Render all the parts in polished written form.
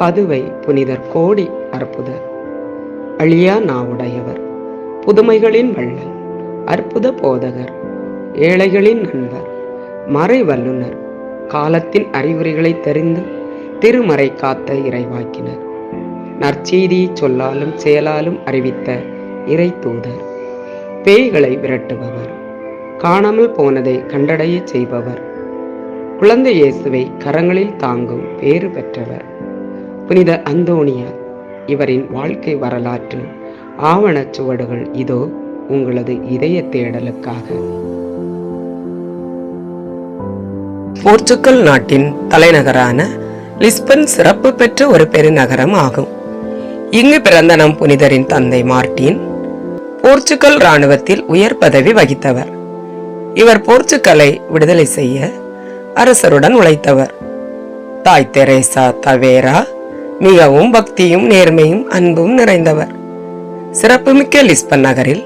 பதுவை புனிதர் கோடி அற்புதர். அழியா நாவுடையவர், புதுமைகளின் வள்ளல், அற்புத போதகர், ஏழைகளின் நண்பர், மறை வல்லுனர், காலத்தின் அறிவுரைகளை தெரிந்து திருமறை காத்த இறைவாக்கினர், நற்செய்தியை சொல்லாலும் செயலாலும் அறிவித்த இறை தூதர், பேய்களை விரட்டுபவர், காணாமல் போனதை கண்டடைய செய்பவர், குழந்தை இயேசுவை கரங்களில் தாங்கும் பேறு பெற்றவர், புனித அந்தோணியார். இவரின் வாழ்க்கை வரலாற்று ஆவணச் சுவடுகள் இதோ உங்களது இதய தேடலுக்காக. போர்ச்சுகல் நாட்டின் தலைநகரான லிஸ்பன் சிறப்பு பெற்ற ஒரு பெருநகரம் ஆகும். இங்கு பிறந்த நம் புனிதரின் தந்தை மார்ட்டின் போர்ச்சுகல் இராணுவத்தில் உயர் பதவி வகித்தவர். இவர் போர்ச்சுகலை விடுதலை செய்ய அரசருடன் உழைத்தவர். தாய் தெரேசா தவேரா மிகவும் பக்தியும் நேர்மையும் அன்பும் நிறைந்தவர். சிறப்புமிக்க லிஸ்பன் நகரில்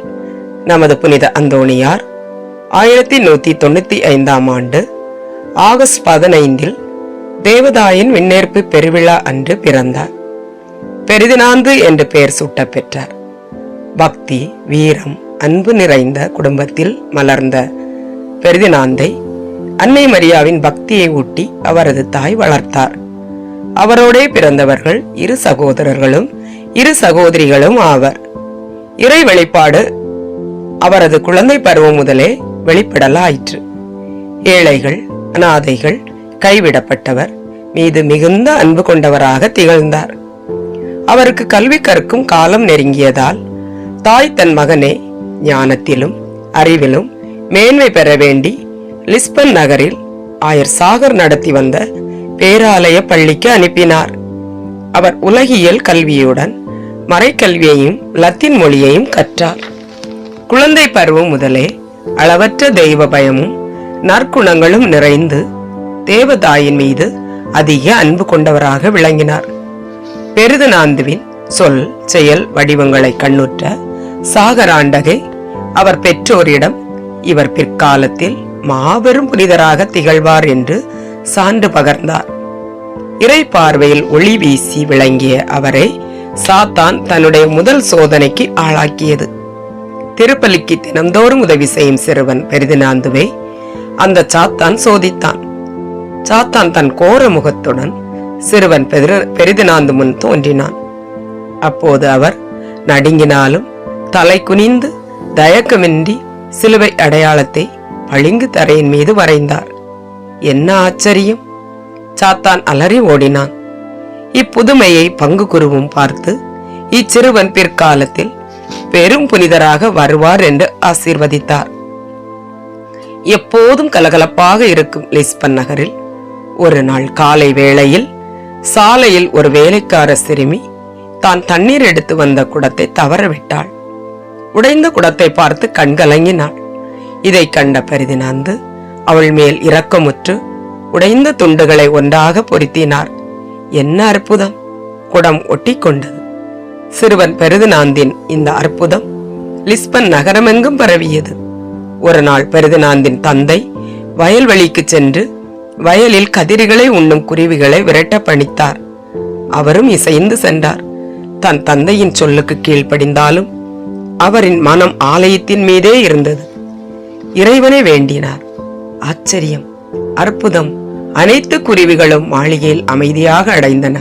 நமது புனித அந்தோணியார் 1195 ஆண்டு ஆகஸ்ட் 15 தேவதாயின் விண்ணேற்பு பெருவிழா அன்று பிறந்தார். பெரிதினாந்து என்று பெயர் சூட்ட பெற்றார். பக்தி, வீரம், அன்பு நிறைந்த குடும்பத்தில் மலர்ந்த பெரிதினாந்தை அன்னை மரியாவின் பக்தியை ஊட்டி அவரது தாய் வளர்த்தார். அவரோடே பிறந்தவர்கள் 2 சகோதரர்களும் 2 சகோதரிகளும் ஆவர். இறை வெளிப்பாடு அவரது குழந்தை பருவம் முதலே வெளிப்படலாயிற்று. ஏழைகள், அனாதைகள், கைவிடப்பட்டவர் மீது மிகுந்த அன்பு கொண்டவராக திகழ்ந்தார். அவருக்கு கல்வி கற்கும் காலம் நெருங்கியதால் தாய் தன் மகனே ஞானத்திலும் அறிவிலும் மேன்மை பெற வேண்டி லிஸ்பன் நகரில் ஆயர் சாகர் நடத்தி வந்த பேராலய பள்ளிக்கு அனுப்பினார். அவர் உலகியல் கல்வியுடன் மறைக்கல்வியையும் லத்தீன் மொழியையும் கற்றார். குழந்தை பருவம் முதலே அளவற்ற தெய்வ பயமும் நற்குணங்களும் நிறைந்து தேவதாயின் மீது அதிக அன்பு கொண்டவராக விளங்கினார். பெரிதினாந்துவின் சொல் செயல் வடிவங்களை கண்ணுற்ற சாகராண்டகை அவர் பெற்றோரிடம் இவர் பிற்காலத்தில் மாபெரும் புனிதராக திகழ்வார் என்று சான்று பகர்ந்தார். இறை பார்வையில் ஒளி வீசி விளங்கிய அவரை சாத்தான் தன்னுடைய முதல் சோதனைக்கு ஆளாக்கியது. திருப்பலிக்கு தினந்தோறும் உதவி செய்யும் சிறுவன் பெரிதினாந்துவை அந்த சாத்தான் சோதித்தான். சாத்தான் தன் கோர முகத்துடன் சிறுவன் பெரிதினாந்து முன் தோன்றினான். அப்போது அவர் நடுங்கினாலும் தலை குனிந்து தயக்கமின்றி சிலுவை அடையாளத்தை பளிங்கு தரையின் மீது வரைந்தார். என்ன ஆச்சரியம்! சாத்தான் அலறி ஓடினான். இப்புதுமையை பங்கு குருவும் பார்த்து இச்சிறுவன் பிற்காலத்தில் பெரும் புனிதராக வருவார் என்று ஆசீர்வதித்தார். எப்போதும் கலகலப்பாக இருக்கும் லிஸ்பன் நகரில் ஒரு நாள் காலை வேளையில் சாலையில் ஒரு வேலைக்கார சிறுமி தான் தண்ணீர் எடுத்து வந்த குடத்தை தவறவிட்டாள். உடைந்த குடத்தை பார்த்து கண்கலங்கினாள். இதை கண்ட பெரிதினாந்து அவள் மேல் இரக்கமுற்று உடைந்த துண்டுகளை ஒன்றாக பொருத்தினார். என்ன அற்புதம்! குடம் ஒட்டி கொண்டது. சிறுவன் பெரிதினாந்தின் இந்த அற்புதம் லிஸ்பன் நகரமெங்கும் பரவியது. ஒரு நாள் பெரிதினாந்தின் தந்தை வயல்வெளிக்கு சென்று வயலில் கதிர்களை உண்ணும் குருவிகளை விரட்ட பணித்தார். அவரும் இசைந்து சென்றார். தன் தந்தையின் சொல்லுக்கு கீழ்ப்படிந்தாலும் அவரின் மனம் ஆலயத்தின் மீதே இருந்தது. இறைவனை வேண்டினார். ஆச்சரியம், அற்புதம்! அனைத்து குருவிகளும் மாளிகையில் அமைதியாக அடைந்தன.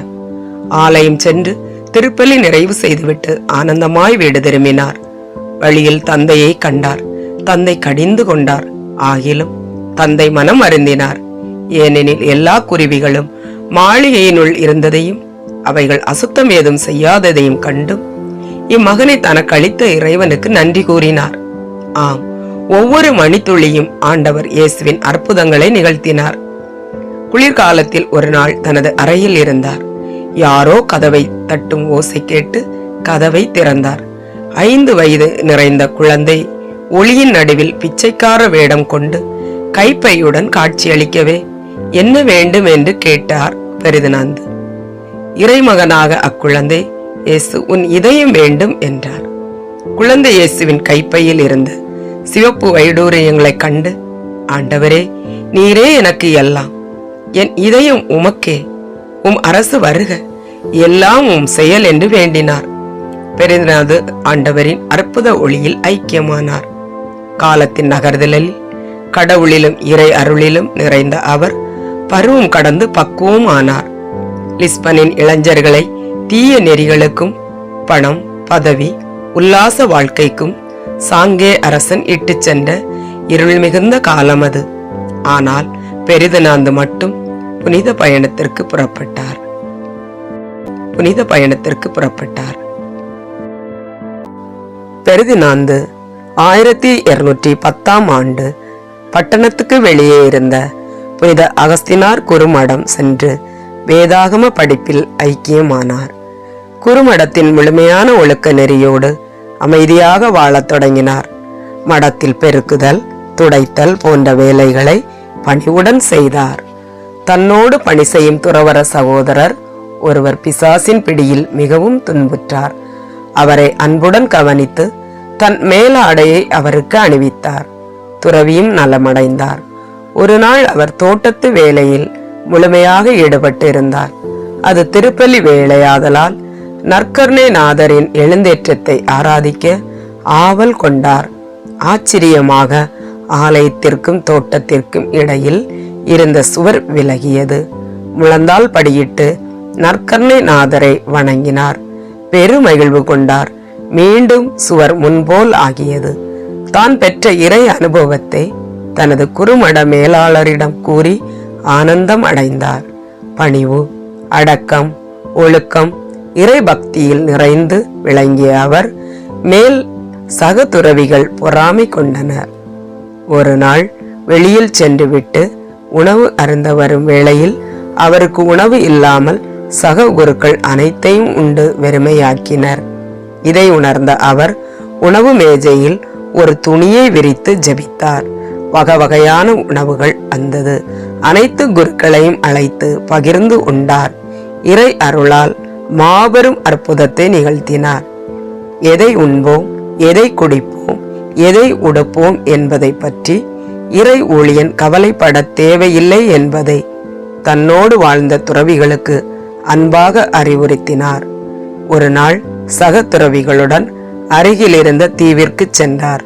ஆலயம் சென்று திருப்பலி நிறைவு செய்துவிட்டு ஆனந்தமாய் வீடு திரும்பினார். வழியில் தந்தையை கண்டார். தந்தை கடிந்து கொண்டார். ஆகிலும் தந்தை மனம் அருந்தினார். ஏனெனில் எல்லா குருவிகளும் மாளிகையினுள் இருந்ததையும் அவைகள் அசுத்தம் ஏதும் செய்யாததையும் கண்டும் இம்மகனை தனக்கு அளித்த இறைவனுக்கு நன்றி கூறினார். ஆம், ஒவ்வொரு மணித்துளியும் ஆண்டவர் இயேசுவின் அற்புதங்களை நிகழ்த்தினார். குளிர்காலத்தில் ஒரு நாள் தனது அறையில் இருந்தார். யாரோ கதவை தட்டும் ஓசை கேட்டு கதவை திறந்தார். 5 வயது நிறைந்த குழந்தை ஒளியின் நடுவில் பிச்சைக்கார வேடம் கொண்டு கைப்பையுடன் காட்சியளிக்கவே என்ன வேண்டும் என்று கேட்டார் பெரிதினாந்து. இறைமகனாக அக்குழந்தை, இயேசு உன் இதயம் வேண்டும் என்றார். குழந்தை இயேசுவின் கைப்பையில் இருந்த சிவப்பு வைடூரியங்களை கண்டு, ஆண்டவரே, நீரே எனக்கு எல்லாம், என் இதயம் உமக்கே, உம் அரசு வருக, எல்லாம் உம் செயல் என்று வேண்டினார். பெரிதனாந்து ஆண்டவரின் அற்புத ஒளியில் ஐக்கியமானார். காலத்தின் நகர்தலில் கடவுளிலும் இறை அருளிலும் நிறைந்த அவர் பருவம் கடந்து பக்குவம் ஆனார். லிஸ்பனின் இளைஞர்களை தீய நெறிகளுக்கும் பணம், பதவி, உல்லாச வாழ்க்கைக்கும் சாங்கே அரசன் இட்டு சென்ற இருள் மிகுந்த காலம் அது. ஆனால் பெரிதனாந்து மட்டும் புனித பயணத்திற்கு புறப்பட்டார். பெரிதனாந்து 1210 ஆண்டு பட்டணத்துக்கு வெளியே இருந்த புனித அகஸ்தினார் குறுமடம் சென்று வேதாகம படிப்பில் ஐக்கியமானார். குறுமடத்தின் முழுமையான ஒழுக்க நெறியோடு அமைதியாக வாழத் தொடங்கினார். மடத்தில் பெருக்குதல், துடைத்தல் போன்ற வேலைகளை பணிவுடன் செய்தார். தன்னோடு பணி செய்யும் துறவற சகோதரர் ஒருவர் பிசாசின் பிடியில் மிகவும் துன்புற்றார். அவரை அன்புடன் கவனித்து தன் மேலாடையை அவருக்கு அணிவித்தார். துறவியும் நலமடைந்தார். ஒரு நாள் அவர் தோட்டத்து வேலையில் முழுமையாக ஈடுபட்டு இருந்தார். அது திருப்பலி வேலையாதலால் நற்கருணை நாதரின் எழுந்தேற்றத்தை ஆராதிக்க ஆவல் கொண்டார். ஆச்சரியமாக ஆலயத்திற்கும் தோட்டத்திற்கும் இடையில் இருந்த சுவர் விலகியது. முழந்தால் படியிட்டு நற்கருணை நாதரை வணங்கினார். பெருமகிழ்வு கொண்டார். மீண்டும் சுவர் முன்போல் ஆகியது. தான் பெற்ற இறை அனுபவத்தை தனது குறுமட மேலாளரிடம் கூறி ஆனந்தம் அடைந்தார். பணிவு, அடக்கம், ஒழுக்கம், இறை பக்தியில் நிறைந்து விளங்கிய அவர் மேல் சக துறவிகள் பொறாமை கொண்டனர். ஒரு நாள் வெளியில் சென்று விட்டு உணவு அருந்த வரும் வேளையில் அவருக்கு உணவு இல்லாமல் சக குருக்கள் அனைத்தையும் உண்டு வெறுமையாக்கினர். இதை உணர்ந்த அவர் உணவு மேஜையில் ஒரு துணியை விரித்து ஜெபித்தார். வகை வகையான உணவுகள் வந்தது. அனைத்து குருக்களையும் அழைத்து பகிர்ந்து உண்டார். இறை அருளால் மாபெரும் அற்புதத்தை நிகழ்த்தினார். எதை உண்போம், எதை குடிப்போம், எதை உடுப்போம் என்பதை பற்றி இறை ஊழியன் கவலைப்பட தேவையில்லை என்பதை தன்னோடு வாழ்ந்த துறவிகளுக்கு அன்பாக அறிவுறுத்தினார். ஒரு நாள் சக துறவிகளுடன் அருகில் இருந்த தீவிற்கு சென்றார்.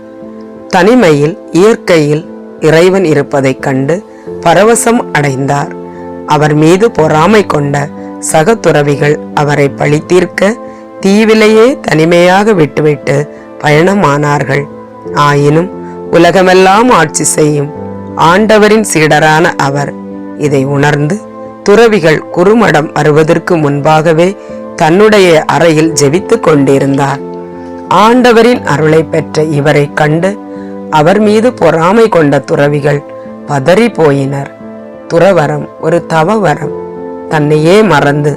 தனிமையில் இயற்கையில் இறைவன் இருப்பதைக் கண்டு பரவசம் அடைந்தார். அவர் மீது பொறாமை கொண்ட சக துறவிகள் அவரை பழி தீர்க்க தீவிலேயே தனிமையாக விட்டுவிட்டு பயணமானார்கள். ஆயினும் உலகமெல்லாம் ஆட்சி செய்யும் ஆண்டவரின் சீடரான அவர் இதை உணர்ந்து துறவிகள் குறுமடம் வருவதற்கு முன்பாகவே தன்னுடைய அறையில் ஜெபித்து கொண்டிருந்தார். ஆண்டவரின் அருளை பெற்ற இவரை கண்டு அவர் மீது பொறாமை கொண்ட துறவிகள் பதறி போயினர். துறவரம் ஒரு தவவரம். தன்னையே மறந்து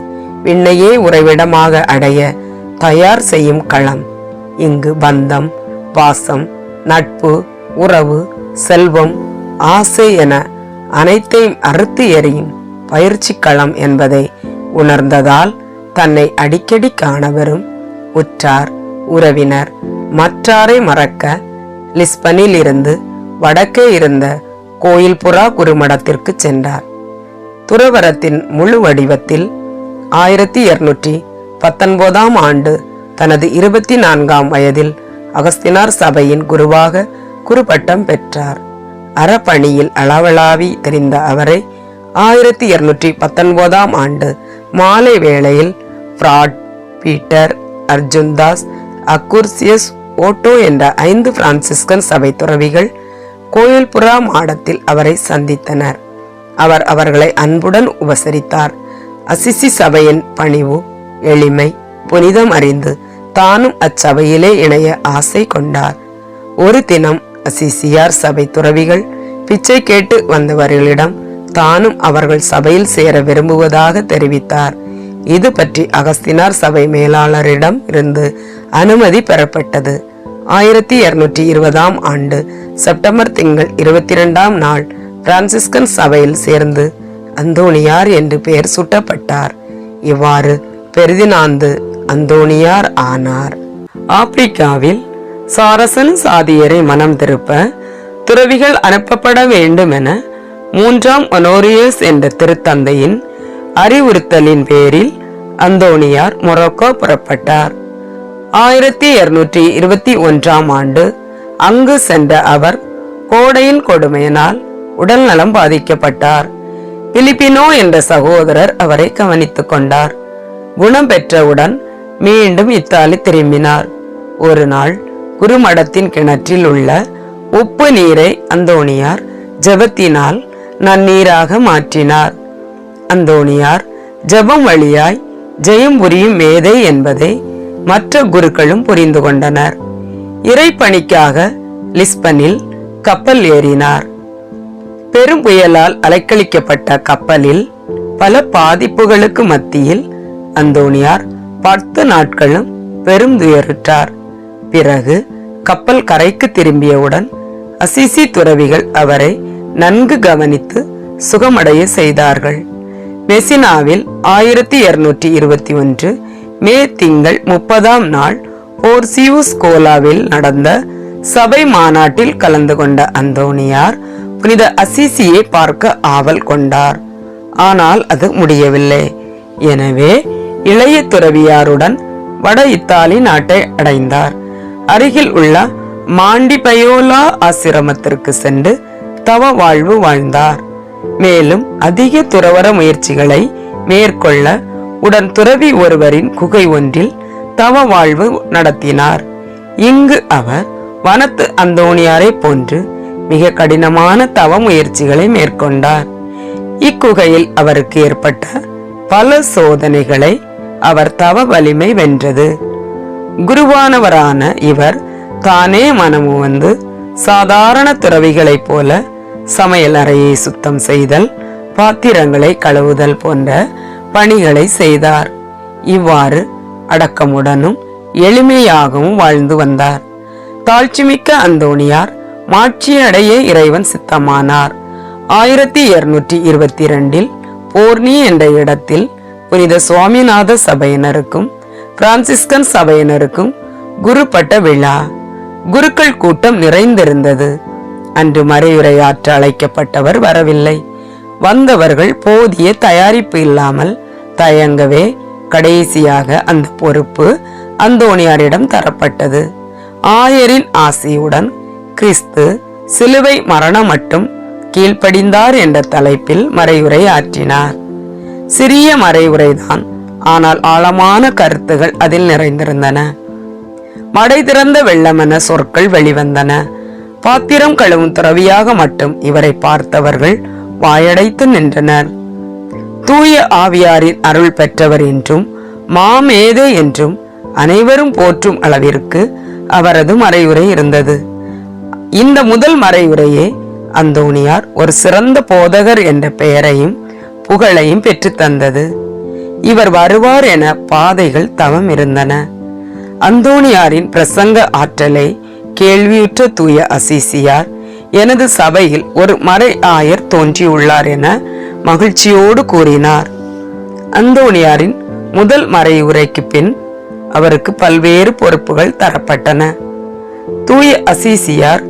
விண்ணையே உறைவிடமாக அடைய தயார் செய்யும் களம். இங்கு பந்தம், பாசம், நட்பு, உறவு, செல்வம், ஆசை என அனைத்தையும் அறுத்து எறியும் பயிற்சி களம் என்பதை உணர்ந்ததால் தன்னை அடிக்கடி காணவரும் உற்றார், உறவினர், மற்றாரை மறக்க லிஸ்பனில் இருந்து வடக்கே இருந்த கோயில்புறா குறுமடத்திற்கு சென்றார். துறவரத்தின் முழு வடிவத்தில் 1219 ஆண்டு தனது 24ஆம் வயதில் அகஸ்தினார் சபையின் குருவாக குருப்பட்டம் பெற்றார். அறப்பணியில் அளவளாவி தெரிந்த அவரை 1219 ஆண்டு மாலை வேளையில் பிராட், பீட்டர், அர்ஜுன்தாஸ், அக்குர்சியஸ், ஓட்டோ என்ற 5 பிரான்சிஸ்கன் சபை துறவிகள் கோயில்புறா மாடத்தில் அவரை சந்தித்தனர். அவர் அவர்களை அன்புடன் உபசரித்தார். அசிசி சபையின் பணிவு, எளிமை, புனிதம் அறிந்து தானும் அச்சபையிலே இணைய ஆசை கொண்டார். ஒரு தினம் அசிசியார் சபை துறவிகள் பிச்சை கேட்டு வந்தவர்களிடம் தானும் அவர்கள் சபையில் சேர விரும்புவதாக தெரிவித்தார். இது பற்றி அகஸ்தினார் சபை மேலாளரிடம் இருந்து அனுமதி பெறப்பட்டது. 1220 ஆண்டு செப்டம்பர் திங்கள் 22ஆம் நாள் பிரான்சிஸ்கன் சபையில் சேர்ந்து அந்தோணியார் என்று பெயர் சூட்டப்பட்டார். இவ்வாறு பெரிதினாந்து அந்தோணியார் ஆனார். ஆப்பிரிக்காவில் சாரசன் சாதியரை மனம் திருப்ப துறவிகள் அனுப்பப்பட வேண்டும் என 3ஆம் ஒனோரியஸ் என்ற திருத்தந்தையின் அறிவுறுத்தலின் பேரில் அந்தோணியார் மொரோக்கோ புறப்பட்டார். 1221ஆம் ஆண்டு அங்கு சென்ற அவர் கோடையின் கொடுமையினால் உடல் நலம் பாதிக்கப்பட்டார். பிலிப்பினோ என்ற சகோதரர் அவரை கவனித்துக் கொண்டார். குணம் பெற்றவுடன் மீண்டும் இத்தாலி திரும்பினார். ஒரு நாள் குருமடத்தின் கிணற்றில் உள்ள உப்பு நீரை அந்தோணியார் ஜெபத்தினால் நன்னீராக மாற்றினார். அந்தோணியார் ஜெபம் வழியாய் ஜெயம் புரியும் மேதை என்பதை மற்ற குருக்களும் புரிந்து கொண்டனர். இறைப்பணிக்காக லிஸ்பனில் கப்பல் ஏறினார். பெரும் புயலால் அலைக்கழிக்கப்பட்ட கப்பலில் பல பாதிப்புகளுக்கு மத்தியில் அந்தோணியார் 10 நாட்களும் பெரும் துயருற்றார். பிறகு கப்பல் கரைக்கு திரும்பியவுடன் அசிசி துறவிகள் அவரை நன்கு கவனித்து சுகமடைய செய்தார்கள். மெசினாவில் 1221 மே திங்கள் 30ஆம் நாள் போர்சியூஸ் கோலாவில் நடந்த சபை மாநாட்டில் கலந்து கொண்ட அந்தோணியார் புனித அசிசியை பார்க்க ஆவல் கொண்டார். ஆனால் அது முடியவில்லை. எனவே இளைய துறவியாருடன் வட இத்தாலி நாட்டை அடைந்தார். அருகில் உள்ள மாண்டி பயோலா ஆசிரமத்திற்கு சென்று தவ வாழ்வு வாழ்ந்தார். மேலும் அதிக துறவர முயற்சிகளை மேற்கொள்ள உடன் துறவி ஒருவரின் குகை ஒன்றில் தவ வாழ்வு நடத்தினார். இங்கு அவர் வனத்து அந்தோணியாரை போன்று மிக கடினமான தவ முயற்சிகளை மேற்கொண்டார். இக்குகையில் அவருக்கு ஏற்பட்ட பல சோதனைகளை அவர் தவ வலிமை வென்றது. குருவானவரான இவர் தானே மனமு வந்து சாதாரண துறவிகளைப் போல சமையல் அறையை சுத்தம் செய்தல், பாத்திரங்களை கழுவுதல் போன்ற பணிகளை செய்தார். இவ்வாறு அடக்கமுடனும் எளிமையாகவும் வாழ்ந்து வந்தார். தாழ்ச்சிமிக்க அந்தோணியார் மாட்சியடைய இறைவன் சித்தமானார். 1222 போர்னி என்ற இடத்தில் புனித சுவாமிநாத சபையினருக்கும் பிரான்சிஸ்கன் சபையினருக்கும் குரு பட்ட விழா. குருக்கள் கூட்டம் நிறைந்திருந்தது. அன்று மறையுரையாற்ற அழைக்கப்பட்டவர் வரவில்லை. வந்தவர்கள் போதிய தயாரிப்பு இல்லாமல் தயங்கவே கடைசியாக அந்த பொறுப்பு அந்தோணியாரிடம் தரப்பட்டது. ஆயரின் ஆசியுடன் கிறிஸ்து சிலுவை மரணம் மட்டும் கீழ்ப்படிந்தார் என்ற தலைப்பில் மறையுரை ஆற்றினார். சிறிய மறைவுரைதான், ஆனால் ஆழமான கருத்துகள் அதில் நிறைந்திருந்தன. மடை திறந்த வெள்ளமென சொற்கள் வெளிவந்தன. பாத்திரம் கழுவும் துறவியாக மட்டும் இவரை பார்த்தவர்கள் வாயடைத்து நின்றனர். தூய ஆவியாரின் அருள் பெற்றவர் என்றும் மாமேதை என்றும் அனைவரும் போற்றும் அளவிற்கு அவரது மறையுரை இருந்தது. இந்த முதல் மறையுரையே அந்தோணியார் ஒரு சிறந்த போதகர் என்ற பெயரையும் புகழையும் பெற்று தந்தது. இவர் வருவார் என பாதைகள் தவம் இருந்தன. அந்தோணியாரின் பிரசங்க ஆற்றலை கேள்வியுற்ற தூய அசிசியார், எனது சபையில் ஒரு மறை ஆயர் தோன்றியுள்ளார் என மகிழ்ச்சியோடு கூறினார். அந்தோணியாரின் முதல் மறையுரைக்கு பின் அவருக்கு பல்வேறு பொறுப்புகள் தரப்பட்டன. தூய அசிசியார்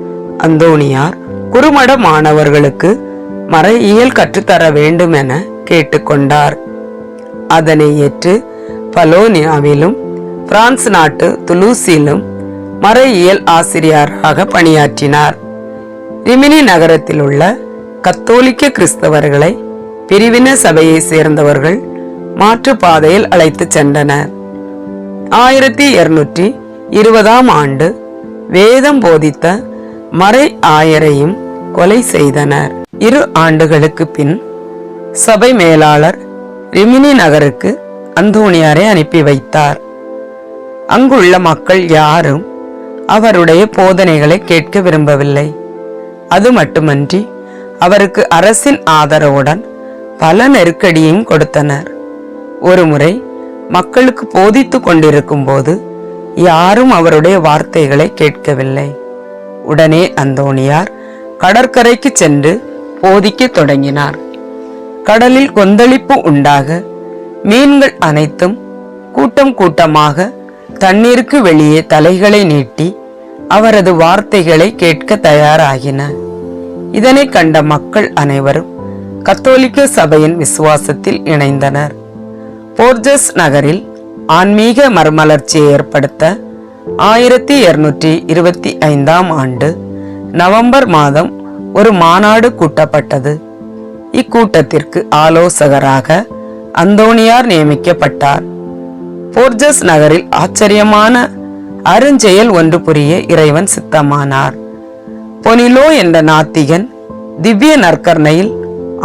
அந்தோணியார் குருமட மாணவர்களுக்கு மறையியல் கற்றுத்தர வேண்டும் என கேட்டுக்கொண்டார். அதனை ஏற்று பலோனியாவிலும் பிரான்ஸ் நாட்டு துலூஸிலும் மறையியல் ஆசிரியராக பணியாற்றினார். ரிமினி நகரத்தில் உள்ள கத்தோலிக்க கிறிஸ்தவர்களை பிரிவின சபையை சேர்ந்தவர்கள் மாற்று பாதையில் அழைத்து சென்றனர். 1220ஆம் ஆண்டு வேதம் போதித்த மறை ஆயரையும் கொலை செய்தனர். 2 ஆண்டுகளுக்கு பின் சபை மேலாளர் ரிமினி நகருக்கு அந்தோணியாரை அனுப்பி வைத்தார். அங்குள்ள மக்கள் யாரும் அவருடைய போதனைகளை கேட்க விரும்பவில்லை. அது மட்டுமன்றி அவருக்கு அரசின் ஆதரவுடன் பல நெருக்கடியும் கொடுத்தனர். ஒருமுறை மக்களுக்கு போதித்து கொண்டிருக்கும் போது யாரும் அவருடைய வார்த்தைகளை கேட்கவில்லை. உடனே அந்தோணியார் கடற்கரைக்கு சென்று போதிக்க தொடங்கினார். கடலில் கொந்தளிப்பு உண்டாக மீன்கள் அனைத்தும் கூட்டம் கூட்டமாக தண்ணீருக்கு வெளியே தலைகளை நீட்டி அவரது வார்த்தைகளை கேட்க தயாராகின. இதனை கண்ட மக்கள் அனைவரும் கத்தோலிக்க சபையின் விசுவாசத்தில் இணைந்தனர். போர்ஜஸ் நகரில் ஆன்மீக மறுமலர்ச்சியை ஏற்படுத்த 1225ஆம் ஆண்டு நவம்பர் மாதம் ஒரு மாநாடு கூட்டப்பட்டது. இக்கூட்டத்திற்கு ஆலோசகராக அந்தோணியார் நியமிக்கப்பட்டார். போர்ஜஸ் நகரில் ஆச்சரியமான அருஞ்செயல் ஒன்று புரிய இறைவன் சித்தமானார். பொனிலோ என்ற நாத்திகன் திவ்ய நற்கர்ணையில்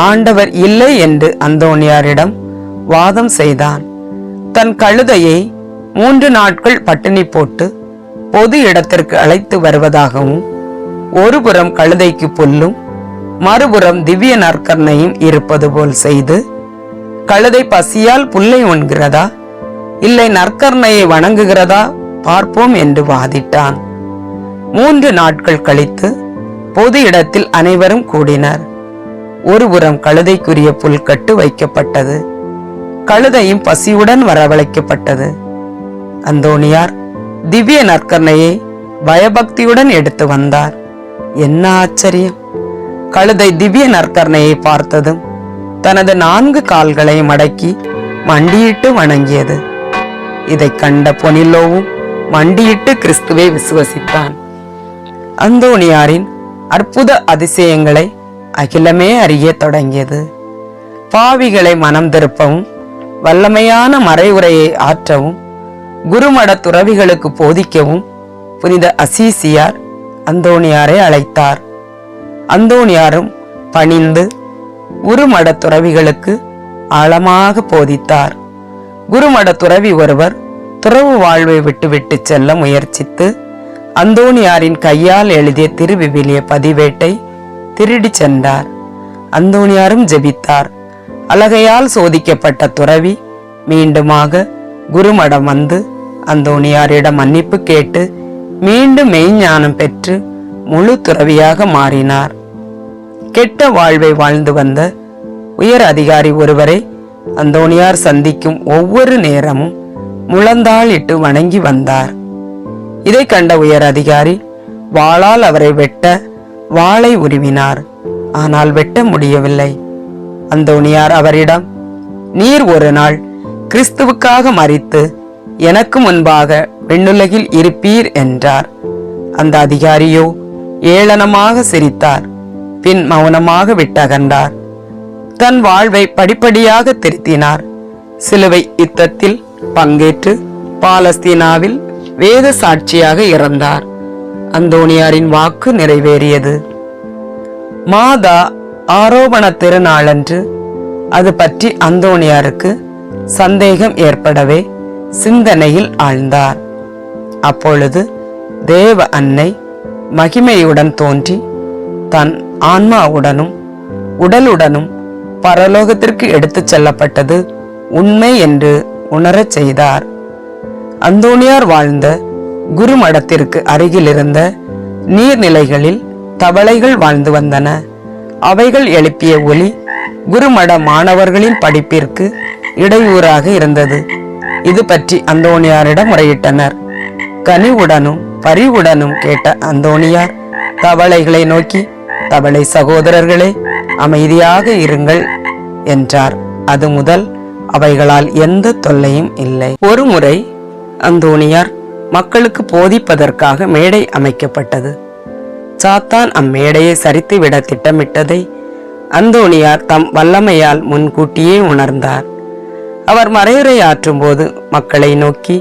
ஆண்டவர் இல்லை என்று அந்தோணியாரிடம் வாதம் செய்தான். தன் கழுதையை 3 நாட்கள் பட்டினி போட்டு பொது இடத்திற்கு அழைத்து வருவதாகவும், ஒருபுறம் கழுதைக்கு புல்லும் மறுபுறம் திவ்ய நற்கர்ணையும் இருப்பது போல் செய்து, கழுதை பசியால் புல்லை உண்கிறதா இல்லை நற்கர்ணையை வணங்குகிறதா பார்ப்போம் என்று வாதிட்டான். 3 நாட்கள் கழித்து பொது இடத்தில் அனைவரும் கூடினர். ஒருபுறம் கழுதைக்குரிய புல்கட்டு வைக்கப்பட்டது. கழுதையும் பசியுடன் வரவழைக்கப்பட்டது. அந்தோணியார் திவ்ய நற்கர்ணையை பயபக்தியுடன் எடுத்து வந்தார். என்ன ஆச்சரியம்! கழுதை திவ்ய நற்கர்ணையை பார்த்ததும் தனது 4 கால்களை மடக்கி மண்டியிட்டு வணங்கியது. இதை கண்ட பொனிலோவும் மண்டியிட்டு கிறிஸ்துவை விசுவசித்தான். அந்தோணியாரின் அற்புத அதிசயங்களை அகிலமே அறிய தொடங்கியது. பாவிகளை மனம் திருப்பவும் வல்லமையான மறைவுரையை ஆற்றவும் குருமட துறவிகளுக்கு போதிக்கவும் புனித அசீசியார் அந்தோணியாரை அழைத்தார். அந்தோணியாரும் பணிந்து குருமட துறவிகளுக்கு ஆழமாக போதித்தார். குருமட துறவி ஒருவர் துறவு வாழ்வை விட்டுவிட்டு செல்ல முயற்சித்து அந்தோணியாரின் கையால் எழுதிய திருவிவிலிய பதிவேட்டை திருடி சென்றார். அந்தோணியாரும் ஜெபித்தார். அலகையால் சோதிக்கப்பட்ட துறவி மீண்டுமாக குருமடம் வந்து அந்தோணியாரிடம் மன்னிப்பு கேட்டு மீண்டும் மெய்ஞானம் பெற்று முழு துறவியாக மாறினார். கெட்ட வாழ்வை வாழ்ந்து வந்த உயர் அதிகாரி ஒருவரை அந்தோணியார் சந்திக்கும் ஒவ்வொரு நேரமும் முழந்தாளிட்டு வணங்கி வந்தார். இதை கண்ட உயர் அதிகாரி வாளால் அவரை வெட்ட வாளை உருவினார். ஆனால் வெட்ட முடியவில்லை. அந்தோணியார் அவரிடம், நீர் ஒரு நாள் கிறிஸ்துவுக்காக மரித்து எனக்கு முன்பாக விண்ணுலகில் இருப்பீர் என்றார். அந்த அதிகாரியோ ஏளனமாக சிரித்தார். பின் மௌனமாக விட்டகன்றார். தன் வாழ்வை படிப்படியாக திருத்தினார். சிலுவை யுத்தத்தில் பங்கேற்று பாலஸ்தீனாவில் வேத சாட்சியாக இறந்தார். அந்தோணியாரின் வாக்கு நிறைவேறியது. மாதா ஆரோபண திருநாளன்று அது பற்றி அந்தோணியாருக்கு சந்தேகம் ஏற்படவே சிந்தனையில் ஆழ்ந்தார். அப்பொழுது தேவ அன்னை மகிமையுடன் தோன்றி தன் ஆன்மாவுடனும் உடலுடனும் பரலோகத்திற்கு எடுத்துச் செல்லப்பட்டது உண்மை என்று உணரச் செய்தார். அந்தோணியார் வாழ்ந்த குருமடத்திற்கு அருகில் இருந்த நீர்நிலைகளில் தவளைகள் வாழ்ந்து வந்தன. அவைகள் எழுப்பிய ஒலி குருமட மாணவர்களின் படிப்பிற்கு இடையூறாக இருந்தது. இது பற்றி அந்தோணியாரிடம் முறையிட்டனர். கனிவுடனும் பரிவுடனும் கேட்ட அந்தோணியார் தவளைகளை நோக்கி, தவளை சகோதரர்களே, அமைதியாக இருங்கள் என்றார். அது முதல் அவைகளால் எந்த தொல்லையும் இல்லை. ஒரு முறை அந்தோணியார் மக்களுக்கு போதிப்பதற்காக மேடை அமைக்கப்பட்டது. சாத்தான் அம்மேடையை சரித்துவிட திட்டமிட்டதை அந்தோணியார் தம் வல்லமையால் முன்கூட்டியே உணர்ந்தார். அவர் மறையுரையாற்றும் போது மக்களை நோக்கி,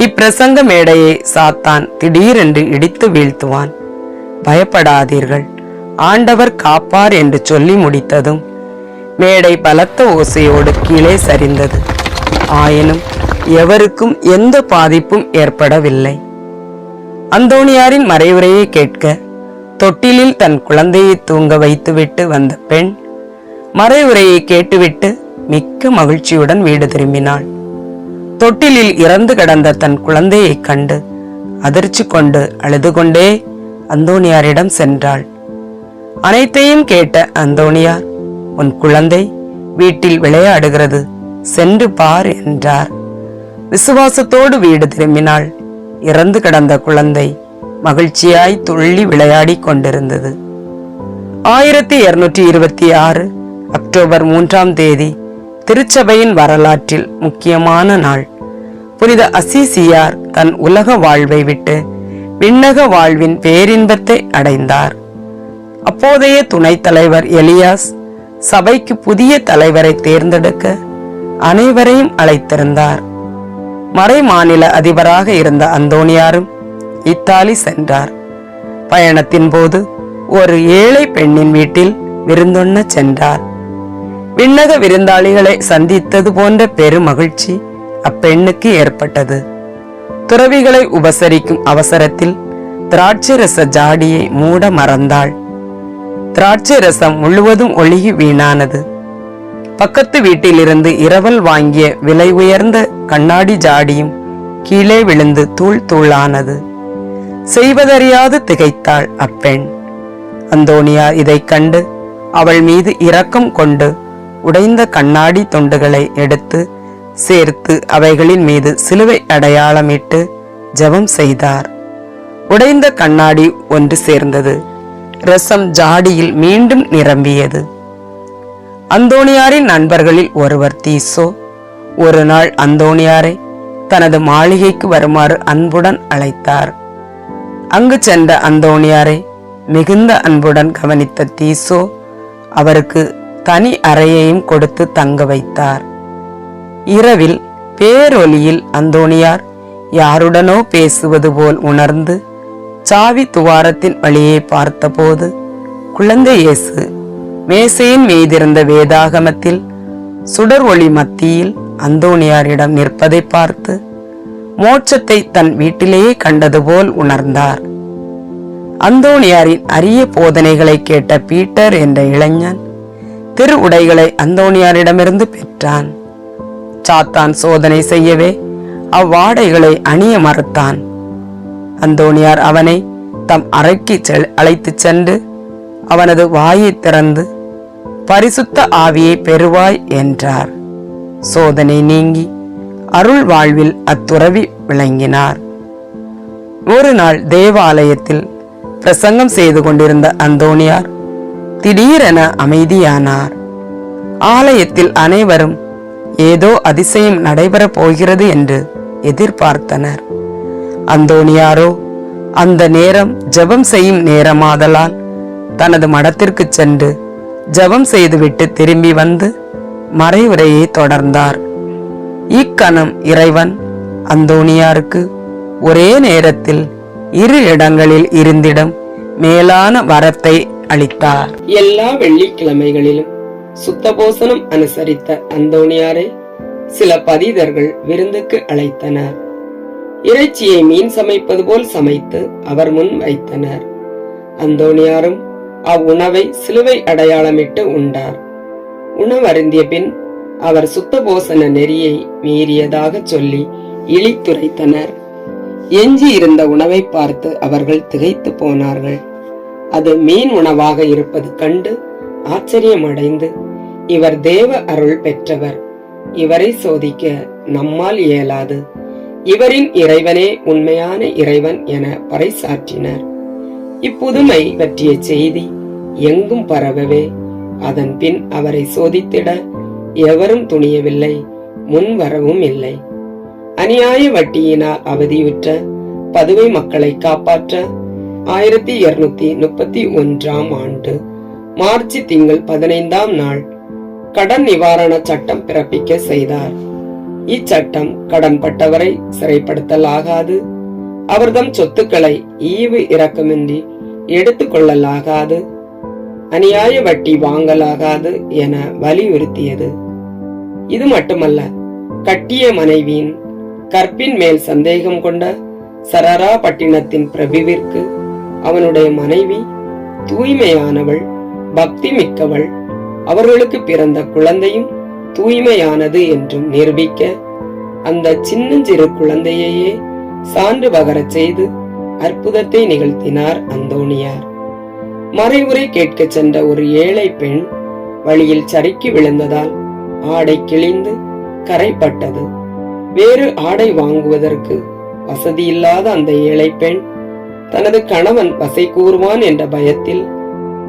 இப்பிரசங்க மேடையை சாத்தான் திடீரென்று இடித்து வீழ்த்துவான், பயப்படாதீர்கள், ஆண்டவர் காப்பார் என்று சொல்லி முடித்ததும் மேடை பலத்த ஓசையோடு கீழே சரிந்தது. ஆயினும் எவருக்கும் எந்த பாதிப்பும் ஏற்படவில்லை. அந்தோணியாரின் மறைவுரையை கேட்க தொட்டிலில் தன் குழந்தையை தூங்க வைத்துவிட்டு வந்த பெண் மறைவுரையை கேட்டுவிட்டு மிக்க மகிழ்ச்சியுடன் வீடு திரும்பினாள். தொட்டிலில் இறந்து கிடந்த தன் குழந்தையை கண்டு அதிர்ச்சி கொண்டு அழுது கொண்டே அந்தோணியாரிடம் சென்றாள். அனைத்தையும் கேட்ட அந்தோணியார், உன் குழந்தை வீட்டில் விளையாடுகிறது, சென்று பார் என்றார். விசுவாசத்தோடு வீடு திரும்பினாள். இறந்து கிடந்த குழந்தை மகிழ்ச்சியாய் துள்ளி விளையாடி கொண்டிருந்தது. 1226 அக்டோபர் 3ஆம் தேதி திருச்சபையின் வரலாற்றில் முக்கியமான நாள். புனித அசிசியார் தன் உலக வாழ்வை விட்டு விண்ணக வாழ்வின் பேரின்பத்தை அடைந்தார். அப்போதைய துணைத் தலைவர் எலியாஸ் சபைக்கு புதிய தலைவரை தேர்ந்தெடுக்க அனைவரையும் அழைத்திருந்தார். மறை மாநில அதிபராக இருந்த அந்தோனியாரும் இத்தாலி சென்றார். பயணத்தின் போது ஒரு ஏழை பெண்ணின் வீட்டில் விருந்துண்ண சென்றார். விண்ணக விருந்தாளிகளை சந்தித்தது போன்ற பெரும் மகிழ்ச்சி அப்பெண்ணுக்கு ஏற்பட்டது. துறவிகளை உபசரிக்கும் அவசரத்தில் திராட்சை ரச ஜாடியை மூட மறந்தாள். திராட்சை ரசம் முழுவதும் ஒழுகி வீணானது. பக்கத்து வீட்டிலிருந்து இரவல் வாங்கிய விலை உயர்ந்த கண்ணாடி ஜாடியும் கீழே விழுந்து தூள் தூளானது. செய்வதறியாது திகைத்தாள் அப்பெண். அந்தோனியார் இதைக் கண்டு அவள் மீது இரக்கம் கொண்டு உடைந்த கண்ணாடி துண்டுகளை எடுத்து சேர்த்து அவைகளின் மீது சிலுவை அடையாளமிட்டு ஜெபம் செய்தார். உடைந்த கண்ணாடி ஒன்று சேர்ந்தது. ரசம் ஜாடியில் மீண்டும் நிரம்பியது. அந்தோனியாரின் நண்பர்களில் ஒருவர் தீசோ ஒரு நாள் அந்தோனியாரை தனது மாளிகைக்கு வருமாறு அன்புடன் அழைத்தார். அங்கு சென்ற அந்தோனியாரை மிகுந்த அன்புடன் கவனித்த தீசோ அவருக்கு தனி அறையையும் கொடுத்து தங்க வைத்தார். இரவில் பேரொலியில் அந்தோனியார் யாருடனோ பேசுவது போல் உணர்ந்து சாவி துவாரத்தின் வழியே பார்த்தபோது குழந்தை இயேசு மேசையின் மீதிருந்த வேதாகமத்தில் சுடர் ஒளி மத்தியில் அந்தோனியாரிடம் நிற்பதை பார்த்து மோட்சத்தை தன் வீட்டிலேயே கண்டது போல் உணர்ந்தார். அந்தோனியாரின் அரிய போதனைகளை கேட்ட பீட்டர் என்ற இளைஞன் திரு உடைகளை அந்தோனியாரிடமிருந்து பெற்றான். சாத்தான் சோதனை செய்யவே அவ்வாடைகளை அணிய மறுத்தான். அந்தோனியார் அவனை தம் அறைக்கு அழைத்துச் சென்று அவனது வாயை திறந்து பரிசுத்த ஆவியை பெறுவாய் என்றார். சோதனை நீங்கி அருள் வாழ்வில் அத்துறவி விளங்கினார். ஒரு நாள் தேவாலயத்தில் பிரசங்கம் செய்து கொண்டிருந்த அந்தோனியார் திடீரென அமைதியானார். ஆலயத்தில் அனைவரும் ஏதோ அதிசயம் நடைபெறப் போகிறது என்று எதிர்பார்த்தனர். அந்தோனியாரோ அந்த நேரம் ஜெபம் செய்யும் நேரமாதலால் தனது மடத்திற்கு சென்று ஜெபம் செய்துவிட்டு திரும்பி வந்து மறைவுரையை தொடர்ந்தார். இக்கணம் இறைவன் அந்தோனியாருக்கு ஒரே நேரத்தில் இரு இடங்களில் இருந்திடம் மேலான வரத்தை அளித்தார். எல்லா வெள்ளிக்கிழமைகளிலும் சுத்தபோசனம் அனுசரித்த அந்தோனியாரை சில பதிதர்கள் விருந்துக்கு அழைத்தனர். இறைச்சியை மீன் சமைப்பது போல் சமைத்து அவர் முன் வைத்தனர். அந்தோனியாரும் அவ்வுணவை சிலுவை அடையாளமிட்டு உண்டார். உணவருந்திய பின் அவர் சுத்தபோசன நெறியை மீறியதாக சொல்லி இழித்துரைத்தனர். எஞ்சி இருந்த உணவை பார்த்து அவர்கள் திகைத்து போனார்கள். அது மீன் உணவாக இருப்பது கண்டு ஆச்சரியமடைந்து, இவர் தேவ அருள் பெற்றவர், இவரை சோதிக்க நம்மால் இயலாது, இவரின் இறைவனே உண்மையான இறைவன் என பறைசாற்றினர். இப்புதுமை பற்றிய செய்தி எங்கும் பரவவே அதன் பின் அவரை சோதித்திட எவரும் துணியவில்லை, முன்வரவும் இல்லை. அநியாய வட்டியினால் அவதியுற்ற பதுவை மக்களை காப்பாற்ற 1231 ஆண்டு மார்ச் திங்கள் 15 நாள் கடன் நிவாரண சட்டம் பிறப்பிக்க செய்தார். இச்சட்டம் கடன்பட்டவரை சிறைப்படுத்தலாகாது, அவர்தம் சொத்துக்களை ஈவு இரக்கமின்றி எடுத்துக் கொள்ளலாகாது, அநியாய வட்டி வாங்கலாகாது என வலியுறுத்தியது. இது மட்டுமல்ல, கட்டிய மனைவியின் கற்பின் மேல் சந்தேகம் கொண்ட சரரா பட்டினத்தின் பிரபுவிற்கு அவனுடைய மனைவி தூய்மையானவள், பக்தி மிக்கவள், அவர்களுக்கு பிறந்த குழந்தையும் தூய்மையானது என்றும் நிரூபிக்க அந்த சின்னஞ்சிறு குழந்தையையே சான்று பகரச் செய்து அற்புதத்தை நிகழ்த்தினார் அந்தோனியார். மறைவுரை கேட்க சென்ற ஒரு ஏழை பெண் வழியில் சறுக்கி விழுந்ததால் ஆடை கிழிந்து கரைப்பட்டது. வேறு ஆடை வாங்குவதற்கு வசதியில்லாத அந்த ஏழை பெண் தனது கணவன் வசை கூறுவான் என்ற பயத்தில்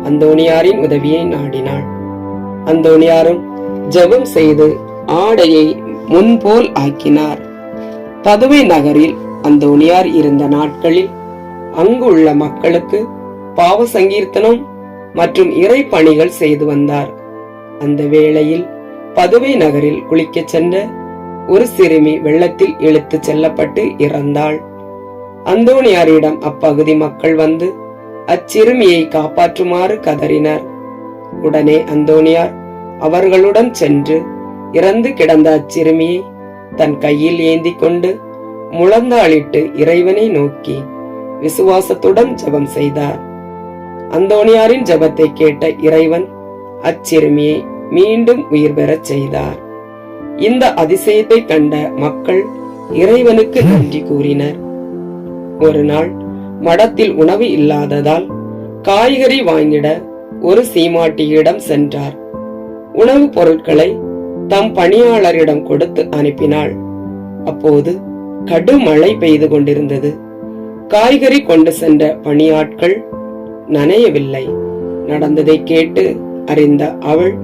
அந்தோனியாரின் உதவியை நாடினாள். அந்தோனியாரும் ஜெபம் செய்து ஆடையை முன்போல் ஆக்கினார். பதுவை நகரில் அந்தோனியார் இருந்த நாட்களில் அங்குள்ள மக்களுக்கு பாவ சங்கீர்த்தனம் மற்றும் இறை பணிகள் செய்து வந்தார். அந்த வேளையில் பதுவை நகரில் குளிக்கச் சென்ற ஒரு சிறுமி வெள்ளத்தில் இழுத்து செல்லப்பட்டு இறந்தாள். அந்தோனியாரிடம் அப்பகுதி மக்கள் வந்து அச்சிறுமியை காப்பாற்றுமாறு கதறினர். உடனே அந்தோனியார் அவர்களுடன் சென்று இறந்து கிடந்த அச்சிறுமியை தன் கையில் ஏந்தி கொண்டு முழந்தாளிட்டு இறைவனை நோக்கி விசுவாசத்துடன் ஜெபம் செய்தார். அந்தோனியாரின் ஜெபத்தை கேட்ட இறைவன் அச்சிறுமியை மீண்டும் உயிர் பெறச் செய்தார். இந்த அதிசயத்தை கண்ட மக்கள் இறைவனுக்கு நன்றி கூறினர். ஒரு நாள் மடத்தில் உணவு இல்லாததால் காய்கறி வாங்கிட ஒரு சீமாட்டியிடம் சென்றார். உணவுப் பொருட்களை தம் பணியாளரிடம் கொடுத்து அனுப்பினாள். அப்போது கடும் மழை பெய்து கொண்டிருந்தது. காய்கறி கொண்டு சென்ற பணியாட்கள் நனையவில்லை. நடந்ததை கேட்டு அறிந்த அவள்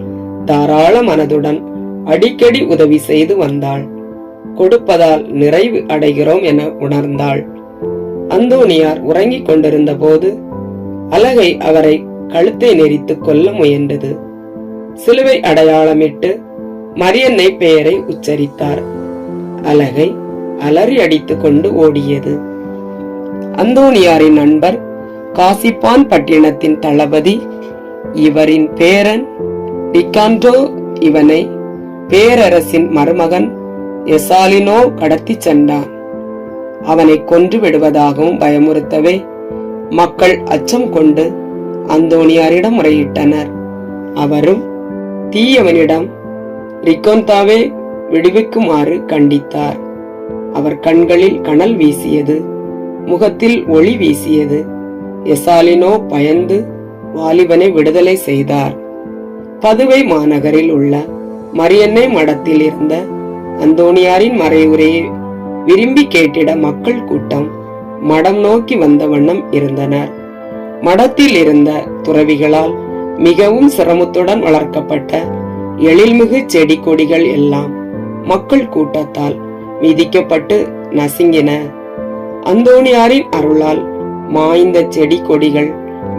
தாராள மனதுடன் அடிக்கடி உதவி செய்து வந்தாள். கொடுப்பதால் நிறைவு அடைகிறோம் என உணர்ந்தாள். அந்தோனியார் உறங்கிக் கொண்டிருந்த போது அலகை அவரை கழுத்தை நெரித்து கொல்ல முயன்றது. சிலுவை அடையாளமிட்டு மரியன்னை பெயரை உச்சரித்தார். அலகை அலறி அடித்துக் கொண்டு ஓடியது. அந்தோனியாரின் நண்பர் காசிப்பான் பட்டினத்தின் தளபதி இவரின் பேரன் டிகாண்டோ இவனை பேரரசின் மருமகன் எசாலினோ கடத்தி சென்றான். அவனை கொன்று விடுவதாகவும் பயமுறுத்தவே மக்கள் அச்சம் கொண்டு அந்தோனியாரிடம் முறையிட்டனர். அவரும் தீயவனிடம் ரிகோந்தாவை விடுவிக்குமாறு கண்டித்தார். அவர் கண்களில் கனல் வீசியது, முகத்தில் ஒளி வீசியது. எசாலினோ பயந்து வாலிபனை விடுதலை செய்தார். பதுவை மாநகரில் உள்ள மரியன்னை மடத்தில் இருந்த அந்தோனியாரின் மறைவுரையை விரும்பி கேட்டிட மக்கள் கூட்டம் மடம் நோக்கி வந்த வண்ணம் இருந்தனர். மடத்தில் இருந்த துறவிகளால் மிகவும் சிரமத்துடன் வளர்க்கப்பட்ட எழில்மிகு செடி கொடிகள் எல்லாம் மக்கள் கூட்டத்தால் மிதிக்கப்பட்டு நசுங்கின. அந்தோனியாரின் அருளால் மாய்ந்த செடி கொடிகள்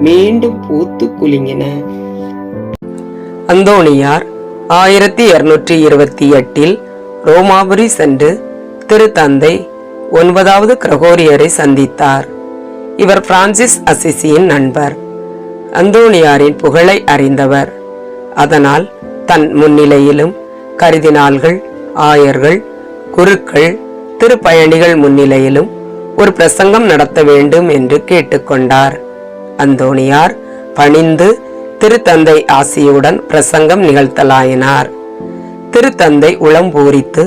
மீண்டும் பூத்து குலுங்கின. அந்தோனியார் 1228 ரோமாபுரி சென்று திருத்தந்தை 9வது கிரகோரியரை சந்தித்தார். இவர் பிரான்சிஸ் அசிசியின் நண்பர். அந்தோனியாரின் புகழை அறிந்தவர். அதனால் தன் முன்னிலையிலும் கர்தினால்கள், ஆயர்கள், குருக்கள், திருப்பயணிகள் முன்னிலையிலும் ஒரு பிரசங்கம் நடத்த வேண்டும் என்று கேட்டுக்கொண்டார். அந்தோனியார் பணிந்து திருத்தந்தை ஆசியுடன் பிரசங்கம் நிகழ்த்தலாயினார். திருத்தந்தை உளம் பூரித்து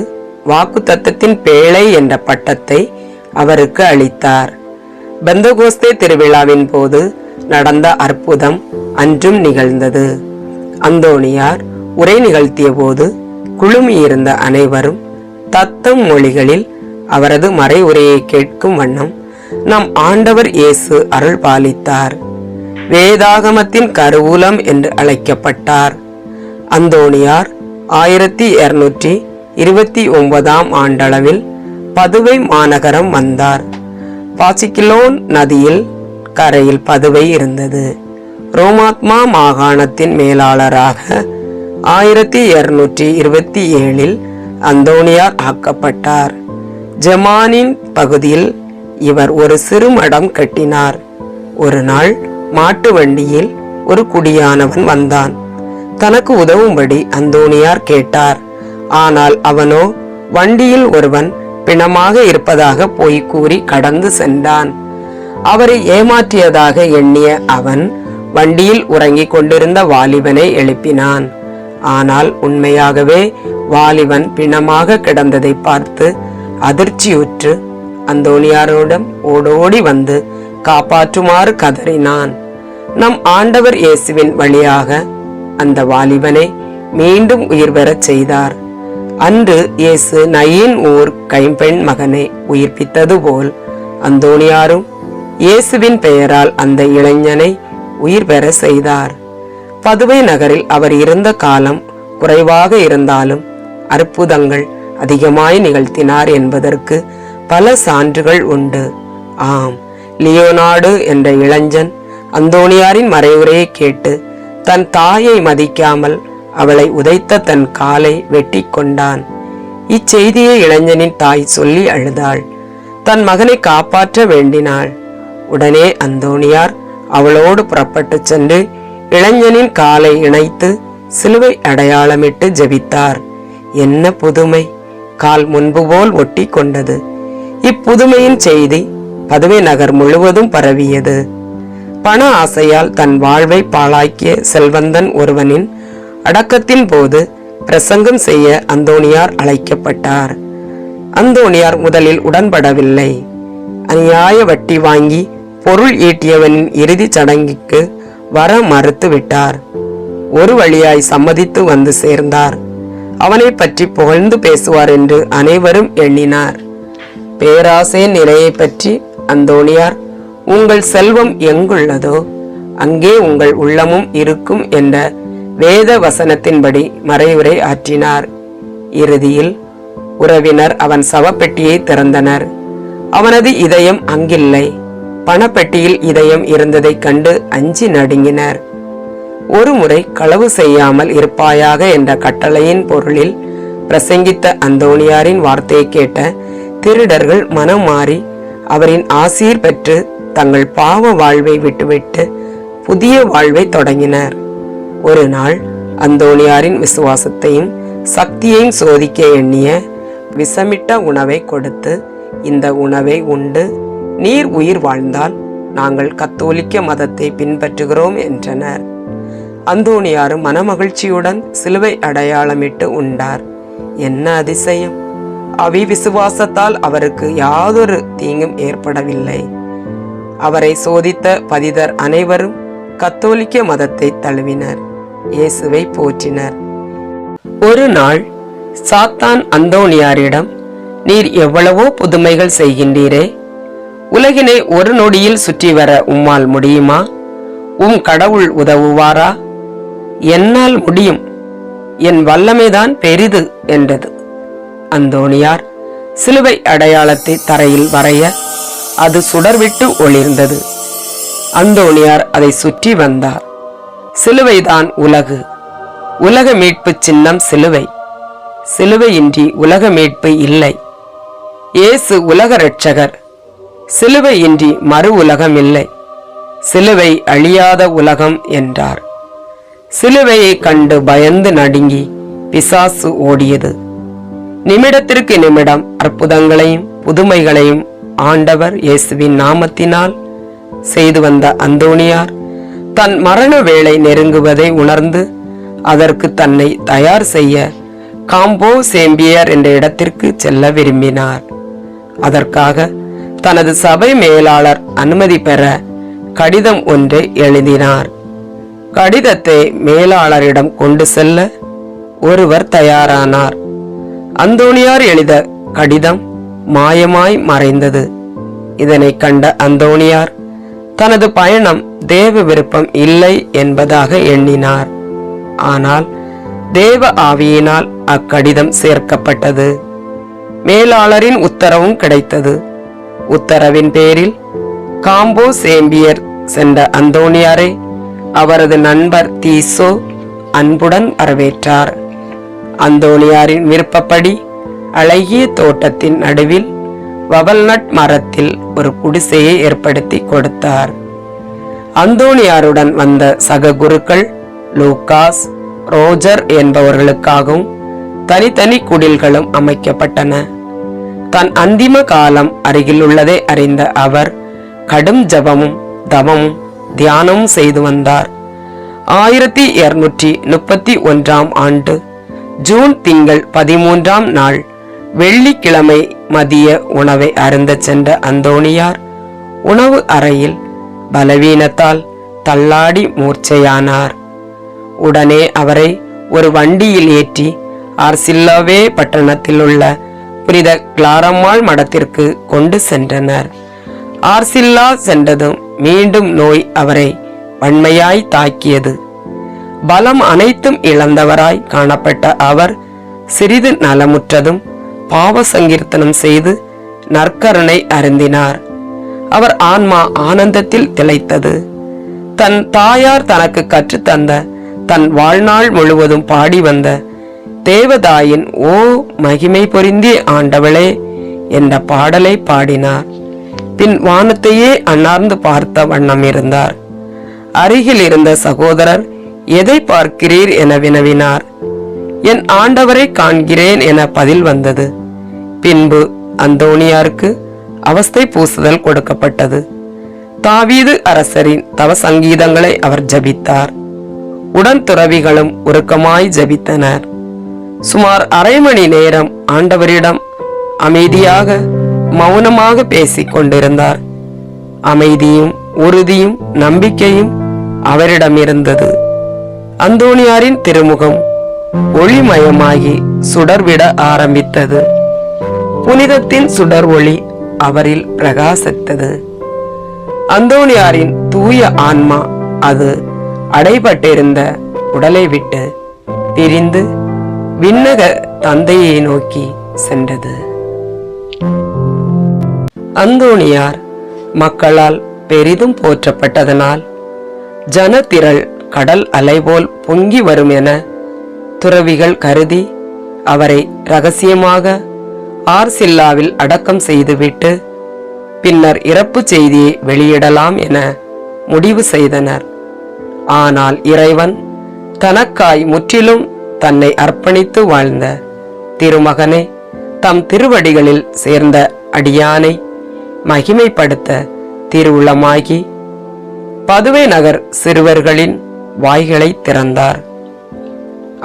வாக்குத்தத்தத்தின் பேழை என்ற பட்டத்தை அவருக்கு அளித்தார். பெந்தகோஸ்தே திருவிழாவின் போது நடந்த அற்புதம் அன்றும் நிகழ்ந்தது. அந்தோனியார் உரை நிகழ்த்திய போது குழுமியிருந்த அனைவரும் தத்தம் மொழிகளில் அவரது மறை உரையை கேட்கும் வண்ணம் நம் ஆண்டவர் இயேசு அருள் பாலித்தார். வேதாகமத்தின் கருவூலம் என்று அழைக்கப்பட்டார். அந்தோனியார் 1229 ஆண்டளவில் பதுவை மாநகரம் வந்தார். பாசிக்கிலோன் நதியில் கரையில் பதுவை இருந்தது. ரோமாத்மா மாகாணத்தின் மேலாளராக 1227 அந்தோனியார் ஆக்கப்பட்டார். ஜமானின் பகுதியில் இவர் ஒரு சிறு மடம் கட்டினார். ஒரு நாள் மாட்டு வண்டியில் ஒரு குடியானவன் வந்தான். தனக்கு உதவும்படி அந்தோனியார் கேட்டார். ஆனால் அவனோ வண்டியில் ஒருவன் பிணமாக இருப்பதாக பொய் கூறி கடந்து சென்றான். அவரை ஏமாற்றியதாக எண்ணிய அவன் வண்டியில் உறங்கிக் கொண்டிருந்த வாலிபனை எழுப்பினான். ஆனால் உண்மையாகவே வாலிபன் பிணமாக கிடந்ததை பார்த்து அதிர்ச்சியுற்று அந்தோனியாரிடம் ஓடோடி வந்து காப்பாற்றுமாறு கதறினான். நம் ஆண்டவர் இயேசுவின் வழியாக அந்த வாலிபனை மீண்டும் உயிர் பெறச் செய்தார். அன்று இயேசு நயின் ஊர் கைம்பெண் மகனை உயிர்ப்பித்தது போல் அந்தோனியாரும் இயேசுவின் பெயரால் அந்த இளைஞனை உயிர் பெற செய்தார். பதுவை நகரில் அவர் இருந்த காலம் குறைவாக இருந்தாலும் அற்புதங்கள் அதிகமாய் நிகழ்த்தினார் என்பதற்கு பல சான்றுகள் உண்டு. ஆம், லியோனார்டு என்ற இளைஞன் அந்தோணியாரின் மறைவுரையை கேட்டு தன் தாயை மதிக்காமல் அவளை உதைத்த தன் காலை வெட்டி கொண்டான். இச்செய்தியை இளைஞனின் தாய் சொல்லி அழுதாள். தன் மகனை காப்பாற்ற வேண்டினாள். உடனே அந்தோணியார் அவளோடு புறப்பட்டு சென்று இளைஞனின் காலை இணைத்து சிலுவை அடையாளமிட்டு ஜெபித்தார். என்ன புதுமை! கால் முன்பு போல் ஒட்டி கொண்டது. இப்புதுமையின் செய்தி பதுவை நகர் முழுவதும் பரவியது. பண ஆசையால் தன் வாழ்வை பாழாக்கிய செல்வந்தன் ஒருவனின் அடக்கத்தின் போது பிரசங்கம் செய்ய அந்தோணியார் அழைக்கப்பட்டார். அந்தோணியார் முதலில் உடன்படவில்லை. அநியாய வட்டி வாங்கி பொருள் ஈட்டியவனின் இறுதி சடங்குக்கு வர மறுத்து விட்டார். ஒரு வழியாய் சம்மதித்து வந்து சேர்ந்தார். அவனை பற்றி புகழ்ந்து பேசுவார் என்று அனைவரும் எண்ணினார். பேராசை நிலையை பற்றி அந்தோணியார், உங்கள் செல்வம் எங்குள்ளதோ அங்கே உங்கள் உள்ளமும் இருக்கும் என்ற வேத வசனத்தின்படி மறைவுரை ஆற்றினார். இறுதியில் உறவினர் அவன் சவப்பெட்டியை திறந்தனர். அவனது இதயம் அங்கில்லை. பணப்பெட்டியில் இதயம் இருந்ததைக் கண்டு அஞ்சி நடுங்கினர். ஒரு முறை களவு செய்யாமல் இருப்பாயாக என்ற கட்டளையின் பொருளில் பிரசங்கித்த அந்தோணியாரின் வார்த்தையை கேட்ட திருடர்கள் மனம் மாறி அவரின் ஆசீர் பெற்று தங்கள் பாவ வாழ்வை விட்டுவிட்டு புதிய வாழ்வை தொடங்கினர். ஒரு நாள் அந்தோணியாரின் விசுவாசத்தையும் சக்தியையும் சோதிக்க எண்ணிய விஷமிட்ட உணவை கொடுத்து, இந்த உணவை உண்டு நீர் உயிர் வாழ்ந்தால் நாங்கள் கத்தோலிக்க மதத்தை பின்பற்றுகிறோம் என்றனர். அந்தோணியாரும் மனமகிழ்ச்சியுடன் சிலுவை அடையாளமிட்டு உண்டார். என்ன அதிசயம்! அவிவிசுவாசத்தால் அவருக்கு யாதொரு தீங்கும் ஏற்படவில்லை. அவரை சோதித்த பதிதர் அனைவரும் கத்தோலிக்க மதத்தை தழுவினர். இயேசுவை போற்றினர். ஒரு நாள் சாத்தான் அந்தோணியாரிடம், நீர் எவ்வளவோ புதுமைகள் செய்கின்றீரே, உலகினை ஒரு நொடியில் சுற்றி வர உம்மால் முடியுமா? உம் கடவுள் உதவுவாரா? என்னால் முடியும், என் வல்லமைதான் பெரிது என்றது. அந்தோணியார் சிலுவை அடையாளத்தை தரையில் வரைய அது சுடர்விட்டு ஒளிர்ந்தது. அந்தோணியார் அதை சுற்றி வந்தார். சிலுவைதான் உலகு. உலக மீட்பு சின்னம் சிலுவை. சிலுவையின்றி உலக மீட்பு இல்லை. இயேசு உலக இரட்சகர். சிலுவையின்றி மறு உலகம் இல்லை. சிலுவை அழியாத உலகம் என்றார். சிலுவையை கண்டு பயந்து நடுங்கி பிசாசு ஓடியது. நிமிடத்திற்கு நிமிடம் அற்புதங்களையும் புதுமைகளையும் ஆண்டவர் இயேசுவின் நாமத்தினால் செய்து வந்த அந்தோணியார் தன் மரண வேளை நெருங்குவதை உணர்ந்து அதற்கு தன்னை தயார் செய்ய காம்போ சேம்பியர் என்ற இடத்திற்கு செல்ல விரும்பினார். அதற்காக தனது சபை மேலாளர் அனுமதி பெற கடிதம் ஒன்றை எழுதினார். கடிதத்தை மேலாளரிடம் கொண்டு செல்ல ஒருவர் தயாரானார். அந்தோணியார் எழுத கடிதம் மாயமாய் மறைந்தது. இதனை கண்ட அந்தோணியார் தனது பயணம் தேவ விருப்பம் இல்லை என்பதாக எண்ணினார். ஆனால் தேவ ஆவியினால் அக்கடிதம் சேர்க்கப்பட்டது. மேலாளரின் உத்தரவும் கிடைத்தது. உத்தரவின் பேரில் காம்போ சேம்பியர் சென்ற அந்தோணியாரை அவரது நண்பர் தீசோ அன்புடன் வரவேற்றார். அந்தோணியாரின் விருப்பப்படி அழகிய தோட்டத்தின் நடுவில் வவல்நட் மரத்தில் ஒரு குடிசையை ஏற்படுத்தி கொடுத்தார். அந்தோணியாருடன் வந்த சக குருக்கள் லூகாஸ், ரோஜர் என்பவர்களுக்காகவும் தனித்தனி குடில்களும் அமைக்கப்பட்டன. தன் அந்திம காலம் அருகில் உள்ளதை அறிந்த அவர் கடும் ஜபமும் தவமும் தியானமும் செய்து வந்தார். 1231 ஆண்டு ஜூன் திங்கள் 13 நாள் வெள்ளிக்கிழமை மதிய உணவை அருந்த சென்ற அந்தோணியார் உணவு அறையில் பலவீனத்தால் தள்ளாடி மூர்ச்சையானார். உடனே அவரை ஒரு வண்டியில் ஏற்றி ஆர்சில்லாவே பட்டணத்தில் உள்ள புனித கிளாரம்மாள் மடத்திற்கு கொண்டு சென்றனர். ஆர்சில்லா சென்றதும் மீண்டும் நோய் அவரை வன்மையாய் தாக்கியது. பலம் அனைத்தும் இழந்தவராய் காணப்பட்ட அவர் சிறிது நலமுற்றதும் பாவ சங்கீர்த்தனம் செய்து நற்கருணை அருந்தினார். அவர் ஆன்மா ஆனந்தத்தில் திளைத்தது. தன் தாயார் தனக்கு கற்றுத்தந்த, தன் வாழ்நாள் முழுவதும் பாடி வந்த தேவதாயின் ஓ மகிமை பொருந்திய ஆண்டவளே என்ற பாடலை பாடினார். பின் வானத்தையே அண்ணார்ந்து பார்த்த வண்ணம் இருந்தார். அருகில் இருந்த சகோதரர் எதை பார்க்கிறீர் என வினவினார். என் ஆண்டவரை காண்கிறேன் என பதில் வந்தது. பின்பு அந்தோணியாருக்கு அவஸ்தை பூசுதல் கொடுக்கப்பட்டது. தாவீது அரசரின் தவ சங்கீதங்களை அவர் ஜபித்தார். உடன் துறவிகளும் உருக்கமாய் ஜபித்தனர். சுமார் அரை மணி நேரம் ஆண்டவரிடம் அமைதியாக மௌனமாக பேசிக் கொண்டிருந்தார். அமைதியும் உறுதியும் நம்பிக்கையும் அவரிடம் இருந்தது. அந்தோணியாரின் திருமுகம் ஒளிமயமாகி சுடர்விட ஆரம்பித்தது. புனிதத்தின் சுடர் ஒளி அவரில் பிரகாசித்தது. அந்தோணியாரின் தூய ஆன்மா அது அடைபட்டிருந்த உடலை விட்டு பிரிந்து விண்ணக தந்தையை நோக்கி சென்றது. அந்தோணியார் மக்களால் பெரிதும் போற்றப்பட்டதனால் ஜனத்திரள் கடல் அலைபோல் பொங்கி வரும் என துறவிகள் கருதி அவரை இரகசியமாக ஆர்சில்லாவில் அடக்கம் செய்துவிட்டு பின்னர் இறப்பு செய்தியை வெளியிடலாம் என முடிவு செய்தனர். ஆனால் இறைவன் தனக்காய் முற்றிலும் தன்னை அர்ப்பணித்து வாழ்ந்த திருமகனை தம் திருவடிகளில் சேர்ந்த அடியானை மகிமைப்படுத்த திருவுளமாகி பதுவை நகர் சிறுவர்களின் வாய்களை திறந்தார்.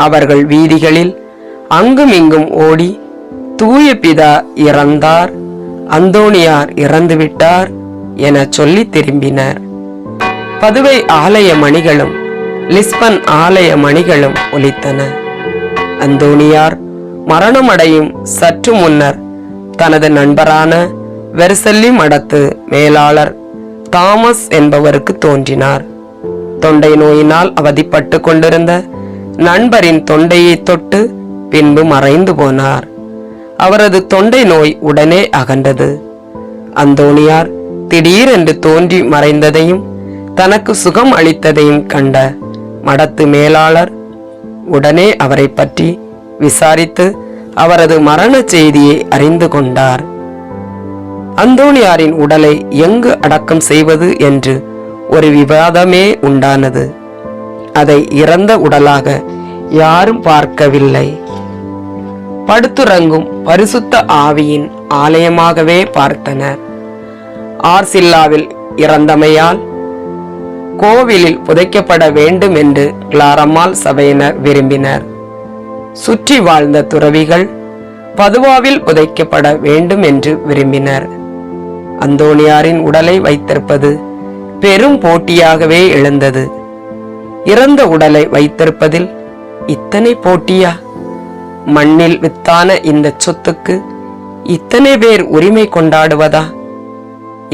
அவர்கள் வீதிகளில் அங்குமிங்கும் ஓடி தூய பிதா இறந்தார், அந்தோணியார் இறந்துவிட்டார் என சொல்லி திரும்பினர். பதுவை ஆலய மணிகளும் லிஸ்பன் ஆலய மணிகளும் ஒலித்தன. அந்தோணியார் மரணமடையும் சற்று முன்னர் தனது நண்பரான வெர்சல்லி மடத்து மேலாளர் தாமஸ் என்பவருக்கு தோன்றினார். தொண்டை நோயினால் அவதிப்பட்டு கொண்டிருந்த நண்பரின் தொண்டையை தொட்டு பின்பு மறைந்து போனார். அவரது தொண்டை நோய் உடனே அகன்றது. அந்தோணியார் திடீரென்று தோன்றி மறைந்ததையும் தனக்கு சுகம் அளித்ததையும் கண்ட மடத்து மேலாளர் உடனே அவரை பற்றி விசாரித்து அவரது மரண செய்தியை அறிந்து கொண்டார். அந்தோணியாரின் உடலை எங்கு அடக்கம் செய்வது என்று ஒரு விவாதமே உண்டானது. அதை இறந்த உடலாக யாரும் பார்க்கவில்லை. படுத்துறங்கும் பரிசுத்த ஆவியின் ஆலயமாகவே பார்த்தனர். ஆர்சில்லாவில் இறந்தமையால் கோவிலில் புதைக்கப்பட வேண்டும் என்று கிளாரம்மாள் சபையினர் விரும்பினர். சுற்றி வாழ்ந்த துறவிகள் பதுவாவில் புதைக்கப்பட வேண்டும் என்று விரும்பினர். அந்தோணியாரின் உடலை வைத்திருப்பது பெரும் போட்டியாகவே எழுந்தது. இறந்த உடலை வைத்திருப்பதில் இத்தனை போட்டியா? மண்ணில் வித்தான இந்த சொத்துக்கு இத்தனை பேர் உரிமை கொண்டாடுவதா?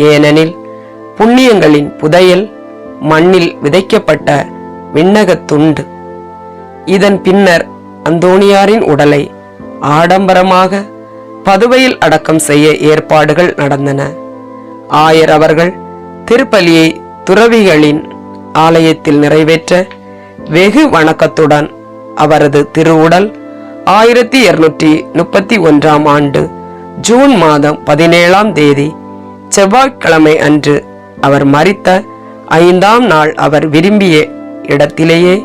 ஏனெனில் புண்ணியங்களின் புதையல் மண்ணில் விதைக்கப்பட்ட விண்ணகத் துண்டு. இதன் பின்னர் அந்தோணியாரின் உடலை ஆடம்பரமாக பதுவையில் அடக்கம் செய்ய ஏற்பாடுகள் நடந்தன. ஆயர் அவர்கள் திருப்பலியை துறவிகளின் ஆலயத்தில் நிறைவேற்ற வெகு வணக்கத்துடன் அவரது திருவுடல் 1231 ஆண்டு ஜூன் மாதம் 17ஆம் தேதி செவ்வாய்க்கிழமை அன்று அவர் மரித்த 5ஆம் நாள் அவர் விரும்பிய இடத்திலேயே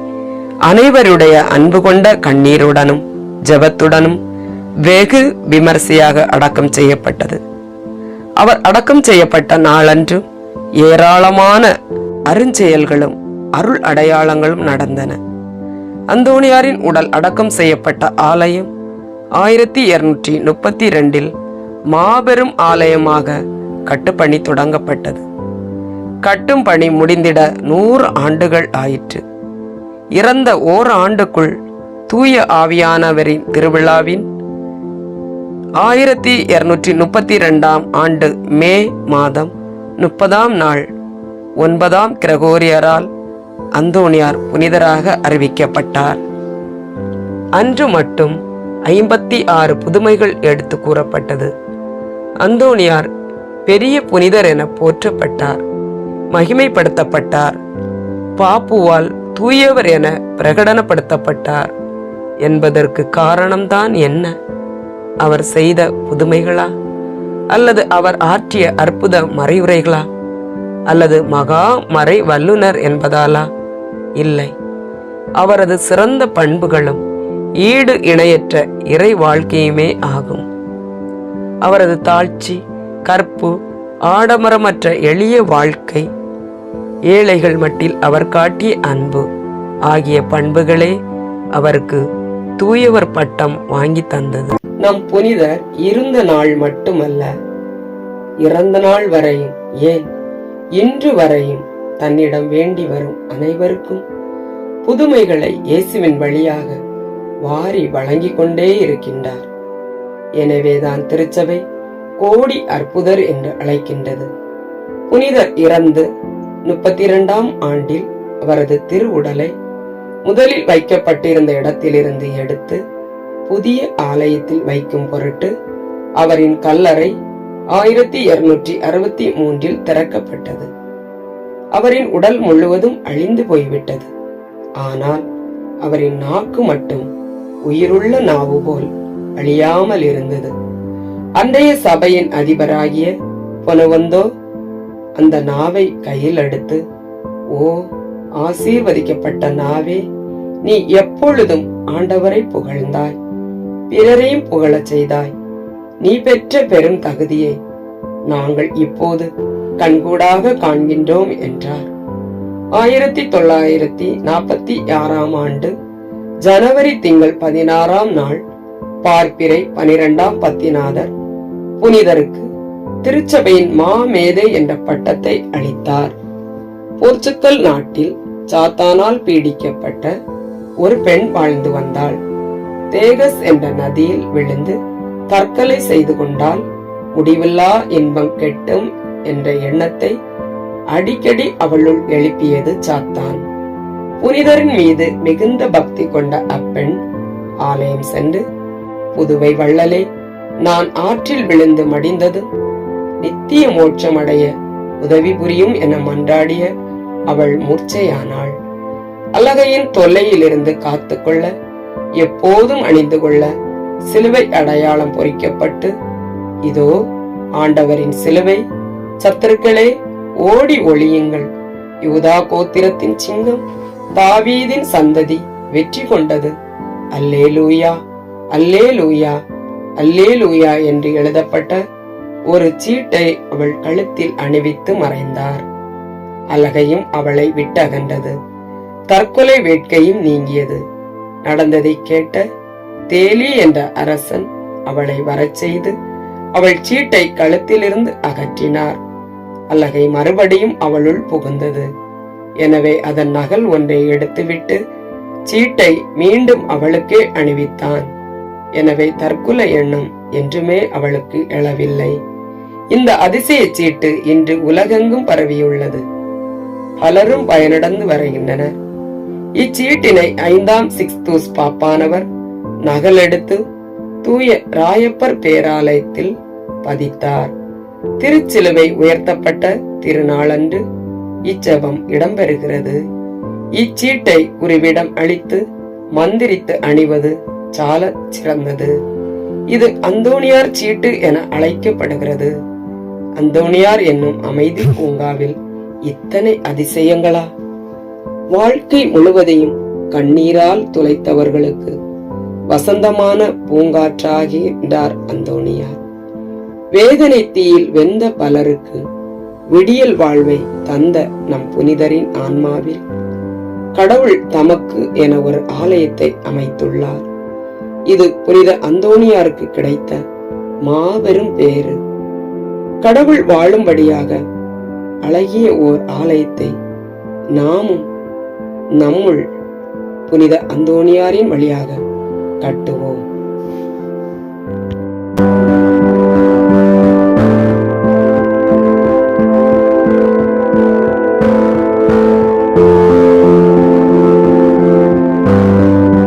அனைவருடைய அன்பு கொண்ட கண்ணீருடனும் ஜெபத்துடனும் வெகு விமர்சையாக அடக்கம் செய்யப்பட்டது. அவர் அடக்கம் செய்யப்பட்ட நாளன்று ஏராளமான அருஞ்செயல்களும் அருள் அடையாளங்களும் நடந்தன. அந்தோணியாரின் உடல் அடக்கம் செய்யப்பட்ட ஆலயம் 1232 மாபெரும் ஆலயமாக கட்டுப்பணி தொடங்கப்பட்டது. கட்டும் பணி முடிந்திட 100 ஆண்டுகள் ஆயிற்று. இறந்த ஓராண்டுக்குள் தூய ஆவியானவரின் திருவிழாவின் 1232 ஆண்டு மே மாதம் 30ஆம் நாள் 9ஆம் கிரகோரியரால் அந்தோணியார் புனிதராக அறிவிக்கப்பட்டார். அன்று மட்டும் 56 புதுமைகள் எடுத்து கூறப்பட்டது. அந்தோணியார் பெரிய புனிதர் என போற்றப்பட்டார், மகிமைப்படுத்தப்பட்டார். பாப்புவால் தூயவர் என பிரகடனப்படுத்தப்பட்டார் என்பதற்கு காரணம்தான் என்ன? அவர் செய்த புதுமைகளா, அல்லது அவர் ஆற்றிய அற்புத மறையுரைகளா, அல்லது மகா மறை வல்லுனர் என்பதாலா? இல்லை, அவரது சிறந்த பண்புகளும் ஈடு இணையற்ற இறை வாழ்க்கையுமே ஆகும். அவரது தாழ்ச்சி, கற்பு, ஆடம்பரமற்ற எளிய வாழ்க்கை, ஏழைகள் மட்டில் அவர் காட்டிய அன்பு ஆகிய பண்புகளே அவருக்கு தூயவர் பட்டம் வாங்கி தந்தது. நம் புனிதர் இருந்த நாள் மட்டுமல்ல, இறந்த நாள் வரையும், ஏன் இன்று வரையும் தன்னிடம் வேண்டி வரும் அனைவருக்கும் புதுமைகளை இயேசுவின் வழியாக வாரி வழங்கிக் கொண்டே இருக்கின்றார். எனவேதான் திருச்சபை கோடி அற்புதர் என்று அழைக்கின்றது. புனிதர் இறந்து 32ஆம் ஆண்டில் அவரது திருவுடலை முதலில் வைக்கப்பட்டிருந்த இடத்திலிருந்து எடுத்து புதிய ஆலயத்தில் வைக்கும் பொருட்டு அவரின் கல்லறை 1263இல் திறக்கப்பட்டது. அவரின் உடல் முழுவதும் அழிந்து போய்விட்டது. ஆனால் அவரின் நாக்கு மட்டும் உயிருள்ள நாவு போல் அழியாமல் இருந்தது. அன்றைய சபையின் அதிபராகிய பொனவந்தோ அந்த நாவை கையில் எடுத்து, ஓ ஆசீர்வதிக்கப்பட்ட நாவே, நீ எப்பொழுதும் ஆண்டவரை புகழ்ந்தாய், பிறரையும் புகழச் செய்தாய். நீ பெற்ற பெரும் தகுதியை நாங்கள் இப்போது கண்கூடாக காண்கின்றோம் என்றார். 1946ஆம் ஆண்டு ஜனவரி திங்கள் 16ஆம் நாள் பார்ப்பிரை 12ஆம் பத்திநாதர் புனிதருக்கு திருச்சபையின் மாமேதை என்ற பட்டத்தை அளித்தார். போர்ச்சுகல் நாட்டில் சாத்தானால் பீடிக்கப்பட்ட ஒரு பெண் வாழ்ந்து வந்தாள். தேகஸ் என்ற நதியில் விழுந்து தற்கொலை செய்து கொண்டால் முடிவில்லா இன்பம் கெட்டும் என்ற எண்ணத்தை அடிக்கடி அவளுள் எழுப்பியது சாத்தான். புனிதரின் மீது மிகுந்த பக்தி கொண்ட அப்பெண் ஆலயம் சென்று, புதுவை வள்ளலே, நான் ஆற்றில் விழுந்து மடிந்ததும் நித்திய மோட்சம் அடைய உதவி புரியும் என மன்றாடிய அவள் மூர்ச்சையானாள். அலகையின் தொல்லையிலிருந்து காத்துக்கொள்ள எப்போதும் அணிந்து கொள்ள சிலுவை அடையாளம் பொறிக்கப்பட்டு, இதோ ஆண்டவரின் சிலுவை, சத்துருக்களே ஓடி ஒளியுங்கள், யூதா கோத்திரத்தின் சிங்கம், தாவீதின் சந்ததி வெற்றி கொண்டது, அல்லேலூயா அல்லேலூயா அல்லேலூயா என்று எழுதப்பட்ட ஒரு சீட்டை அவள் கழுத்தில் அணிவித்து மறைந்தார். அலகையும் அவளை விட்டகன்றது. தற்கொலை வேட்கையும் நீங்கியது. நடந்ததை கேட்ட தேலி என்ற அரசன் அவளை வரச் செய்து அவள் சீட்டை கழுத்திலிருந்து அகற்றினார். அலகை மறுபடியும் அவளுள் புகுந்தது. எனவே அதன் நகல் ஒன்றை எடுத்துவிட்டு சீட்டை மீண்டும் அவளுக்கே அணிவித்தான். எனவே தற்கொலை எண்ணம் என்றுமே அவளுக்கு எழவில்லை. இந்த அதிசய சீட்டு இன்று உலகெங்கும் பரவியுள்ளது. பலரும் பயனடைந்து வருகின்றனர். இச்சீட்டினை 5ஆம் சிக்ஸ்தூஸ் பாப்பானவர் நகலெடுத்து தூய ராயப்பர் பேராலயத்தில் பதித்தார். திருச்சிலுவை உயர்த்தப்பட்ட திருநாளன்று இச்செபம் இடம்பெறுகிறது. இச்சீட்டை உருவிடம் அளித்து மந்திரித்து அணிவது சால சிறந்தது. இது அந்தோணியார் சீட்டு என அழைக்கப்படுகிறது. அந்தோணியார் என்னும் அமைதி பூங்காவில் இத்தனை அதிசயங்களா? வாழ்க்கை முழுவதையும் கண்ணீரால் துளைத்தவர்களுக்கு வசந்தமான பூங்காற்றாகின்றார் அந்தோணியார். வேதனை தீயில் வெந்த பலருக்கு விடியல் வாழ்வை தந்த நம் புனிதரின் ஆன்மாவில் கடவுள் தமக்கு என ஒரு ஆலயத்தை அமைத்துள்ளார். இது புனித அந்தோணியாருக்கு கிடைத்த மாபெரும் பேறு. கடவுள் வாழும்படியாக அழகிய ஓர் ஆலயத்தை நாமும் நம்முள் புனித அந்தோணியாரின் வழியாக கட்டுவோம்.